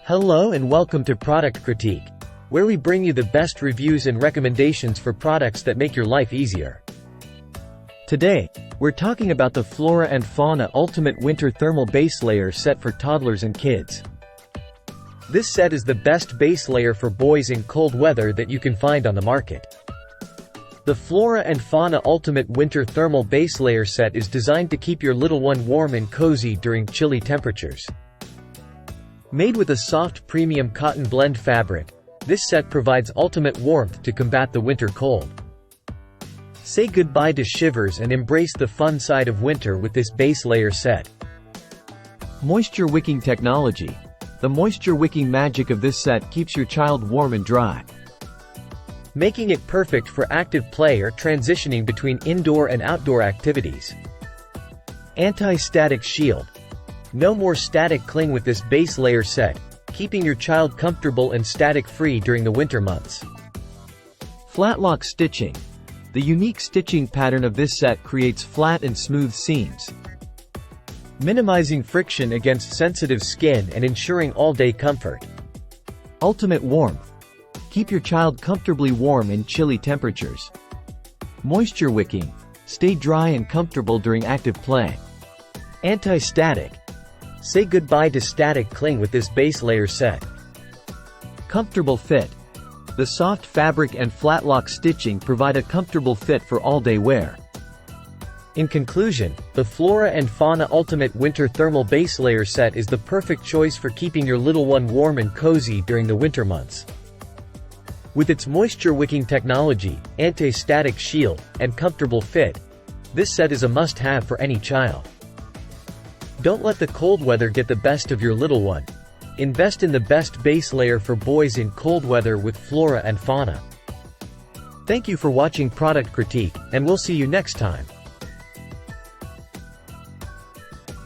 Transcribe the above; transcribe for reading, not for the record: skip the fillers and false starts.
Hello and welcome to Product Critique, where we bring you the best reviews and recommendations for products that make your life easier. Today, we're talking about the FLORA FAUNA Ultimate Winter Thermal Base Layer Set for toddlers and kids. This set is the best base layer for boys in cold weather that you can find on the market. The FLORA FAUNA Ultimate Winter Thermal Base Layer Set is designed to keep your little one warm and cozy during chilly temperatures. Made with a soft premium cotton blend fabric, this set provides ultimate warmth to combat the winter cold. Say goodbye to shivers and embrace the fun side of winter with this base layer set. Moisture wicking technology. The moisture wicking magic of this set keeps your child warm and dry, making it perfect for active play or transitioning between indoor and outdoor activities. Anti-static shield. No more static cling with this base layer set, keeping your child comfortable and static-free during the winter months. Flat lock stitching. The unique stitching pattern of this set creates flat and smooth seams, minimizing friction against sensitive skin and ensuring all-day comfort. Ultimate warmth. Keep your child comfortably warm in chilly temperatures. Moisture wicking. Stay dry and comfortable during active play. Anti-static. Say goodbye to static cling with this base layer set. Comfortable fit. The soft fabric and flat lock stitching provide a comfortable fit for all-day wear. In conclusion, the FLORA FAUNA Ultimate Winter Thermal Base Layer Set is the perfect choice for keeping your little one warm and cozy during the winter months. With its moisture-wicking technology, anti-static shield, and comfortable fit, this set is a must-have for any child. Don't let the cold weather get the best of your little one. Invest in the best base layer for boys in cold weather with FLORA FAUNA. Thank you for watching Product Critique, and we'll see you next time.